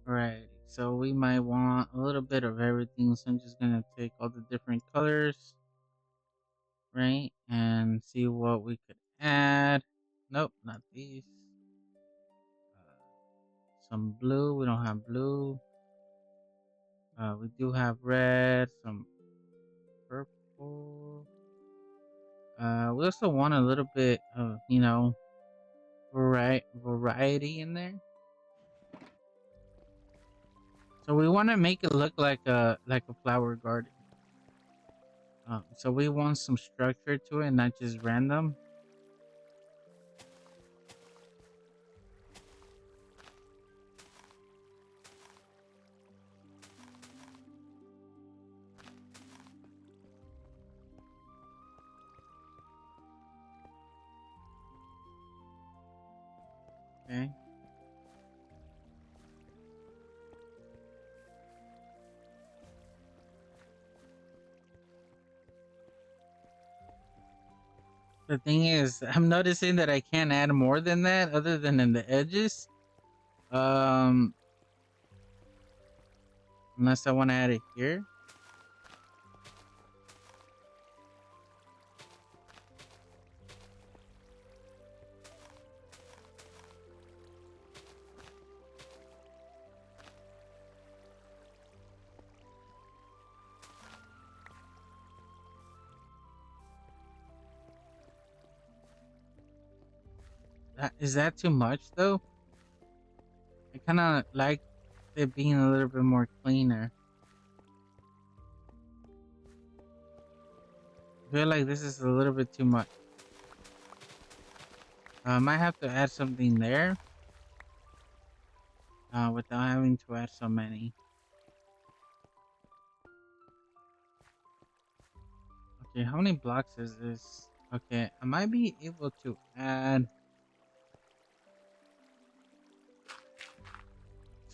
right. So we might want a little bit of everything. So I'm just gonna take all the different colors, right, and see what we could add. Nope, not these. Some blue. We don't have blue. We do have red. Some purple. We also want a little bit of, variety in there. So we want to make it look like a flower garden. So we want some structure to it, not just random. Okay. The thing is, I'm noticing that I can't add more than that, other than in the edges. Um, Unless I want to add it here. Is that too much though? I kind of like it being a little bit more cleaner. I feel like this is a little bit too much. I might have to add something there, without having to add so many. Okay, how many blocks is this? Okay, I might be able to add.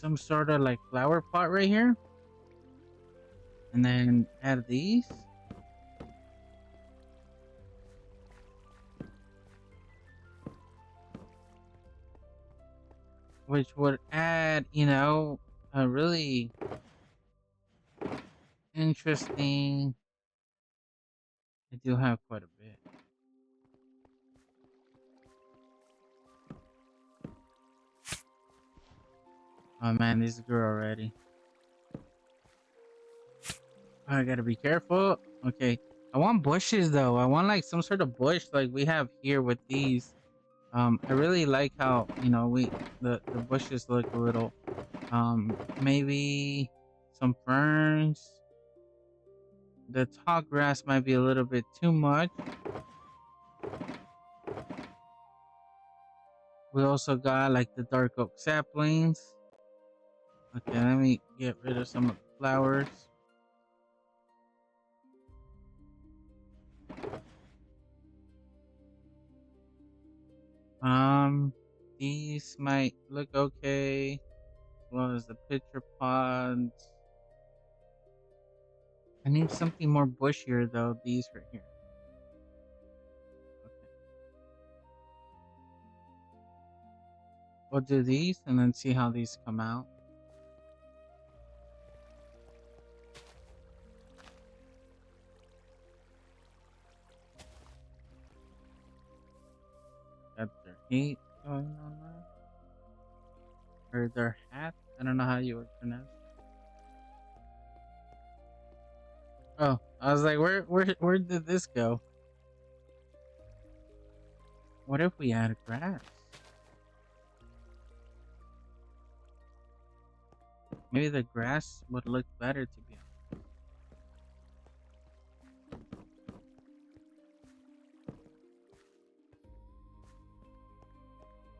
some sort of like flower pot right here. And then add these. Which would add, you know, a really interesting. I do have quite a bit. Oh man, this grew already. I gotta be careful. Okay. I want bushes though. I want like some sort of bush like we have here with these. I really like how, you know, the bushes look a little maybe some ferns. The tall grass might be a little bit too much. We also got like the dark oak saplings. Okay, let me get rid of some of the flowers. These might look okay, as well as the pitcher pods. I need something more bushier though. These right here. Okay, we'll do these and then see how these come out. Got their heat going on there. Or their hat. I don't know how you would pronounce it. Oh, I was like, where did this go? What if we add grass? Maybe the grass would look better to be honest.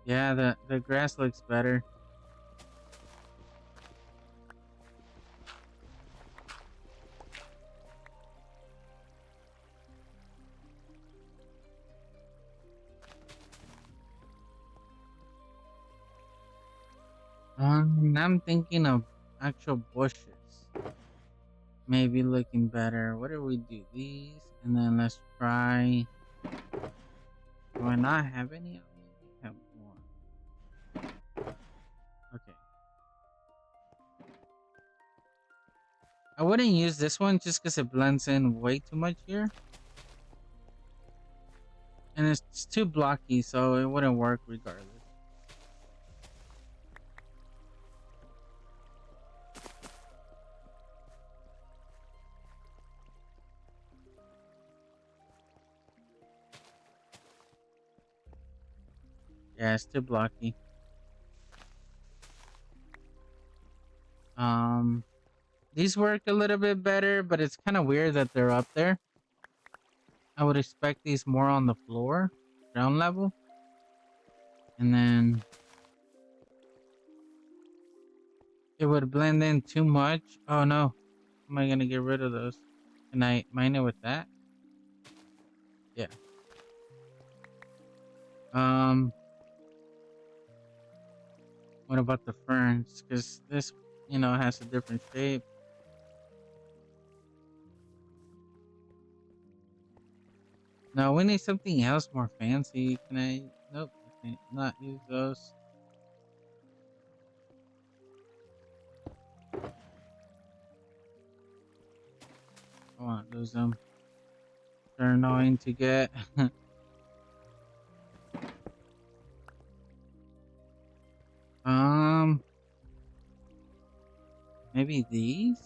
Yeah, the grass looks better. I'm thinking of actual bushes. Maybe looking better. What do we do? These, and then let's try. Do I not have any? I only have one. Okay. I wouldn't use this one just because it blends in way too much here. And it's too blocky, so it wouldn't work regardless. Yeah, it's too blocky. Um, these work a little bit better, but it's kind of weird that they're up there. I would expect these more on the floor, ground level. And then it would blend in too much. Oh no. How am I gonna get rid of those? Can I mine it with that? Yeah. Um, what about the ferns? Because this, you know, has a different shape. No, we need something else more fancy. Can I? Nope. I can't not use those. I want to lose them. They're annoying to get. um, maybe these.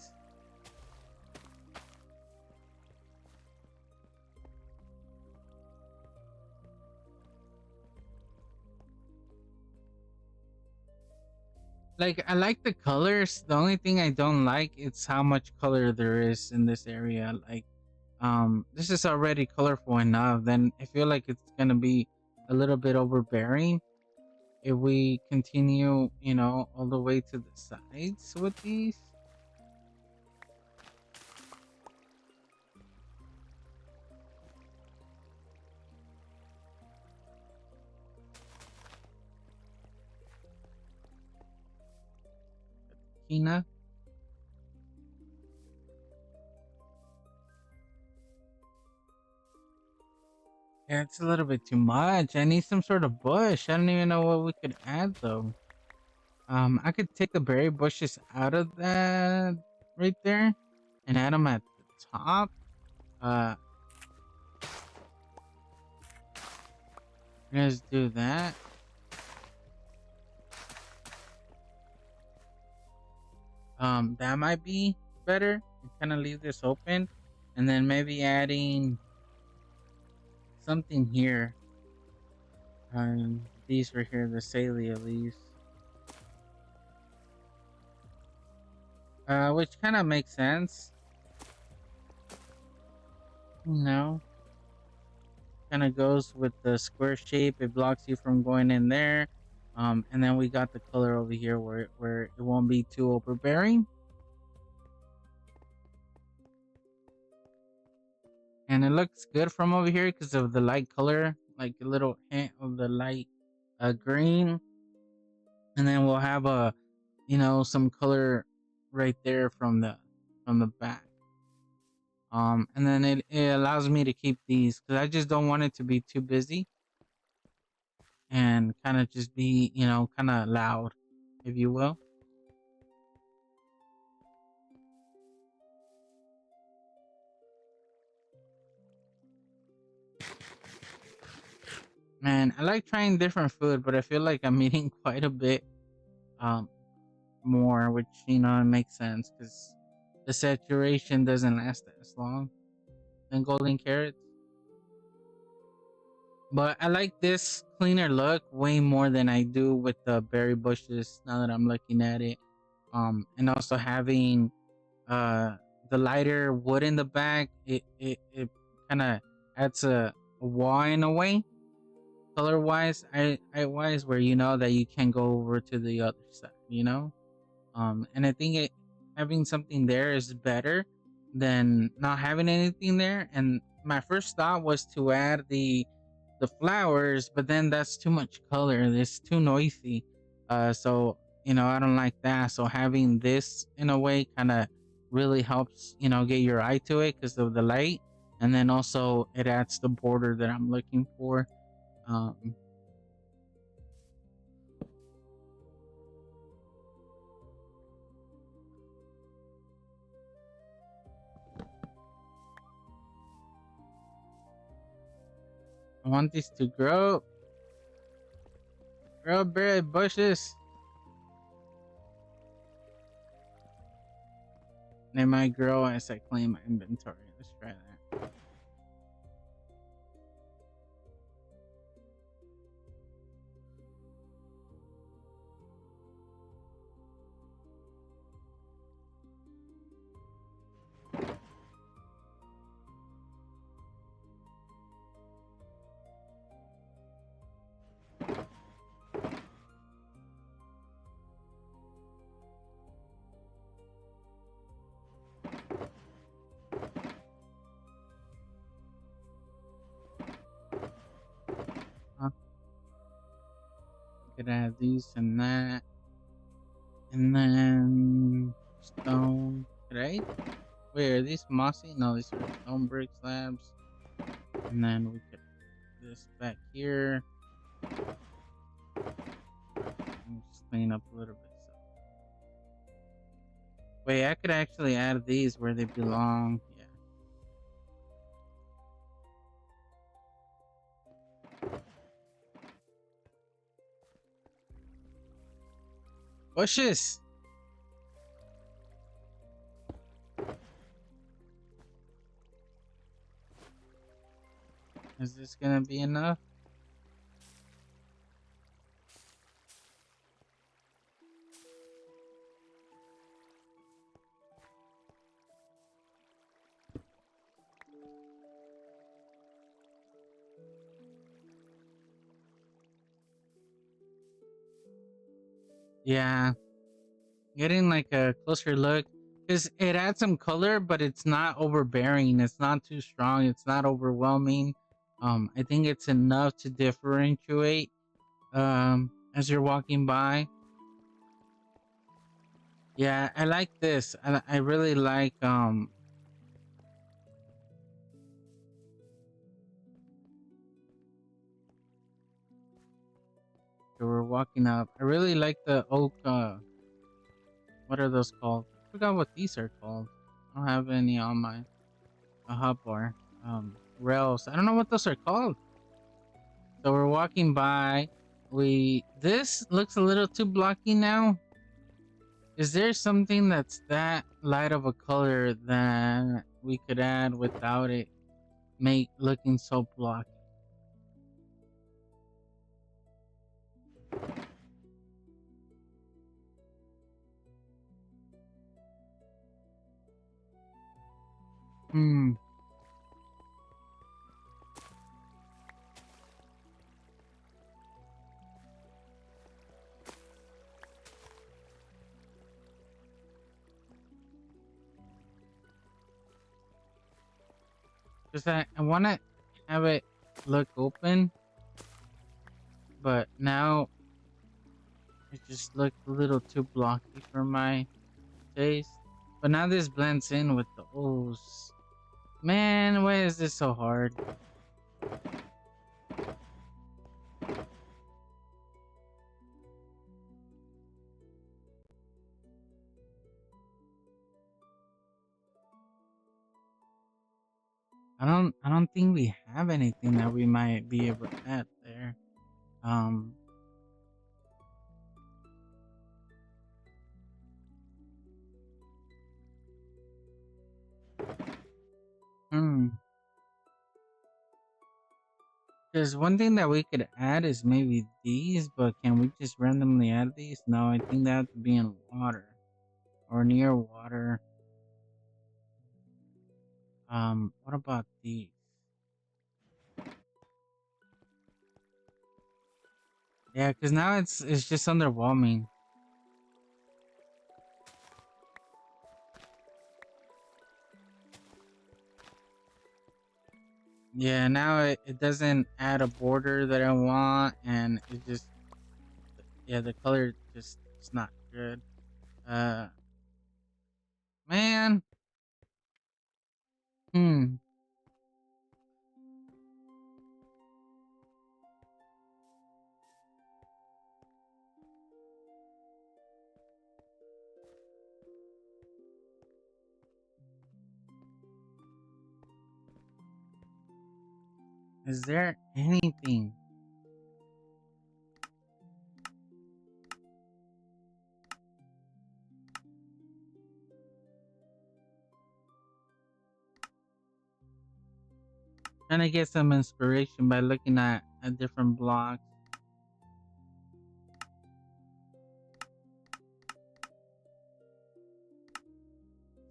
Like I like the colors. The only thing I don't like it's how much color there is in this area. Like this is already colorful enough. Then I feel like it's gonna be a little bit overbearing if we continue, you know, all the way to the sides with these. Tina. Yeah, it's a little bit too much. I need some sort of bush. I don't even know what we could add though. I could take the berry bushes out of that right there and add them at the top. Uh, let's do that. That might be better. Kind of leave this open, and then maybe adding something here. These right here, the Salia leaves. Which kind of makes sense. No, kind of goes with the square shape. It blocks you from going in there. And then we got the color over here where it won't be too overbearing. And it looks good from over here because of the light color, like a little hint of the light green. And then we'll have a, some color right there from the back. And then it allows me to keep these because I just don't want it to be too busy and kind of just be, kind of loud, if you will. Man, I like trying different food, but I feel like I'm eating quite a bit um more, which it makes sense because the saturation doesn't last as long than golden carrots. But I like this cleaner look way more than I do with the berry bushes now that I'm looking at it. And also having uh the lighter wood in the back, it kind of adds a wall in a way, color wise, I wise, where you know that you can go over to the other side. And I think having something there is better than not having anything there. And my first thought was to add the flowers, but then that's too much color. It's too noisy. So I don't like that. So having this in a way kind of really helps get your eye to it because of the light, and then also it adds the border that I'm looking for. Um, I want these to grow berry bushes. They might grow as I clean my inventory. Let's try that. Huh? Could add these and that, and then stone. Right? Wait, are these mossy? No, these are stone brick slabs. And then we could this back here. And just clean up a little bit. Wait, I could actually add these where they belong. Yeah. Bushes. Is this gonna be enough? Yeah. Getting like a closer look because it adds some color, but it's not overbearing. It's not too strong. It's not overwhelming. I think it's enough to differentiate as you're walking by. Yeah, I like this. I really like so we're walking up. I really like the oak what are those called? I forgot what these are called. I don't have any on my hub bar. Rails. I don't know what those are called. So we're walking by. We this looks a little too blocky now. Is there something that's that light of a color that we could add without it make looking so blocky? Hmm. Because I want to have it look open, but now it just looked a little too blocky for my taste. But now this blends in with the O's. Man, why is this so hard? I don't think we have anything that we might be able to add there. Um hmm. There's one thing that we could add is maybe these, but can we just randomly add these? No, I think they have to be in water or near water. What about these? Yeah, because now it's just underwhelming. Yeah, now it doesn't add a border that I want, and it just yeah, the color just it's not good. Uh, man, hmm, is there anything? Trying to get some inspiration by looking at different blocks.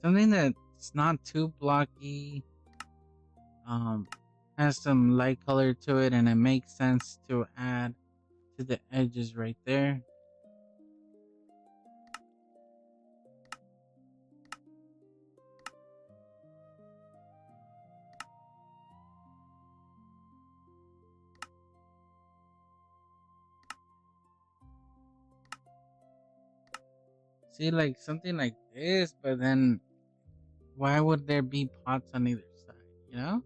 Something that's not too blocky, um, has some light color to it, and it makes sense to add to the edges right there. See, like something like this, but then why would there be pots on either side? You know?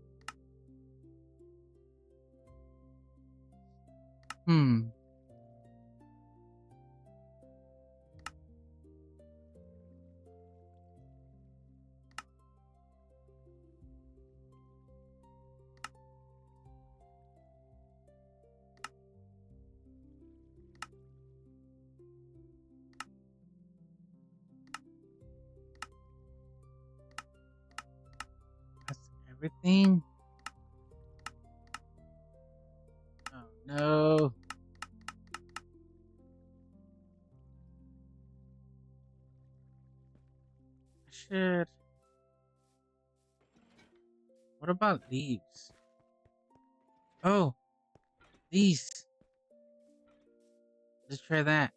Hmm. That's everything. Oh no. Shit. What about leaves? Oh, these. Let's try that.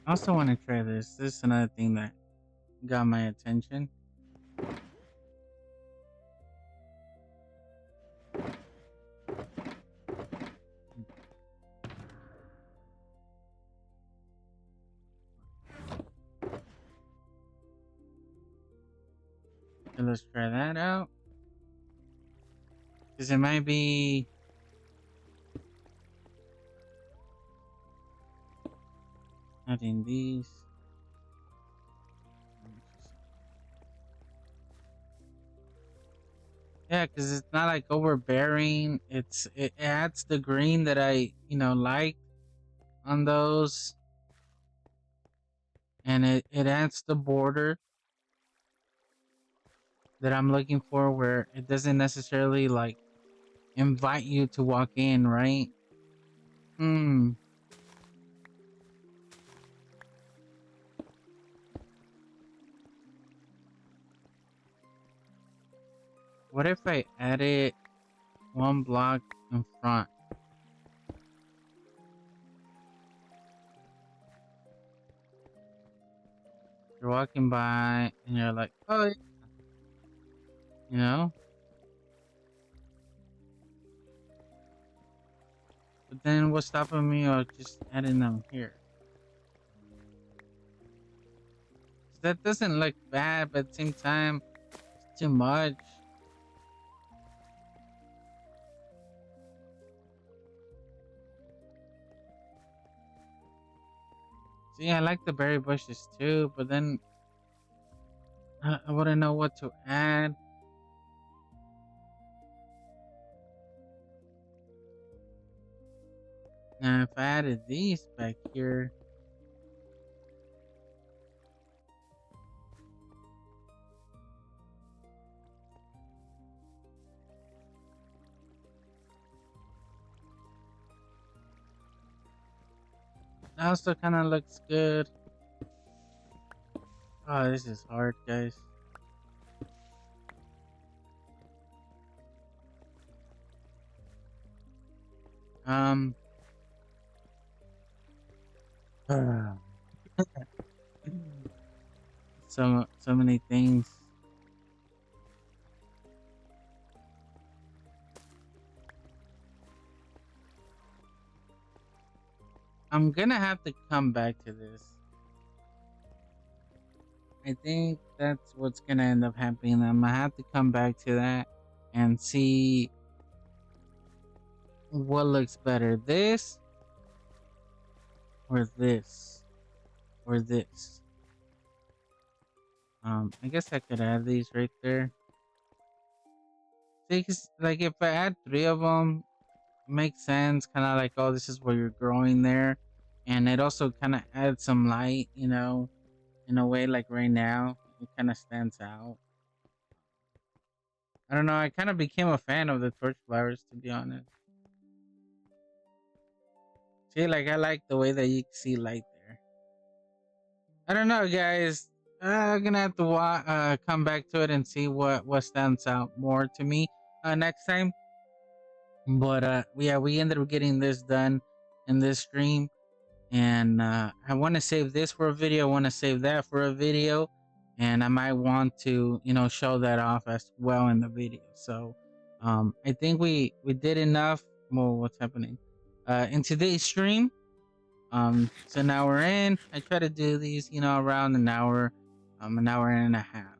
I also want to try this. This is another thing that got my attention. So let's try that out. Because it might be adding these. Yeah, because it's not like overbearing. It adds the green that I like on those, and it adds the border that I'm looking for, where it doesn't necessarily like invite you to walk in, right? Hmm. What if I added one block in front? You're walking by and you're like, oh, yeah, you know. But then what's stopping me of just adding them here? That doesn't look bad, but at the same time, it's too much. See, I like the berry bushes too, but then I wouldn't know what to add. Now, if I added these back here, that also kind of looks good. Oh, this is hard, guys. Um, so many things. I'm gonna have to come back to this. I think that's what's gonna end up happening. I'm gonna have to come back to that and see what looks better, this or this or this. I guess I could add these right there. See, 'cause, like if I add three of them, it makes sense. Kind of like, oh, this is where you're growing there, and it also kind of adds some light, in a way. Like right now, it kind of stands out. I don't know. I kind of became a fan of the torch flowers, to be honest. See, like I like the way that you see light there. I don't know, guys. I'm gonna have to come back to it and see what stands out more to me next time. But yeah, we ended up getting this done in this stream, and I want to save this for a video. I want to save that for a video, and I might want to show that off as well in the video. So I think we did enough. Well, what's happening in today's stream? So now we're in. I try to do these, around an hour and a half.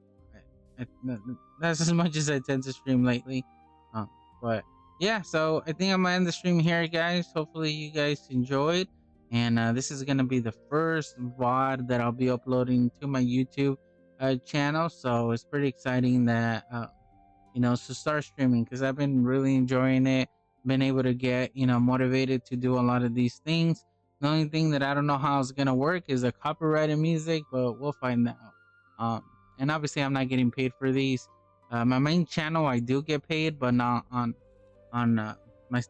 That's as much as I tend to stream lately. Um, but yeah, so I think I'm gonna end the stream here, guys. Hopefully you guys enjoyed. And this is gonna be the first VOD that I'll be uploading to my YouTube channel. So it's pretty exciting that to start streaming, because I've been really enjoying it, been able to get motivated to do a lot of these things. The only thing that I don't know how it's gonna work is the copyrighted music, but we'll find out. um and obviously I'm not getting paid for these. My main channel I do get paid, but not on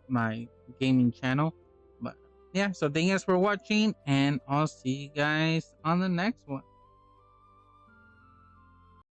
my gaming channel. But yeah, so thank you guys for watching, and I'll see you guys on the next one.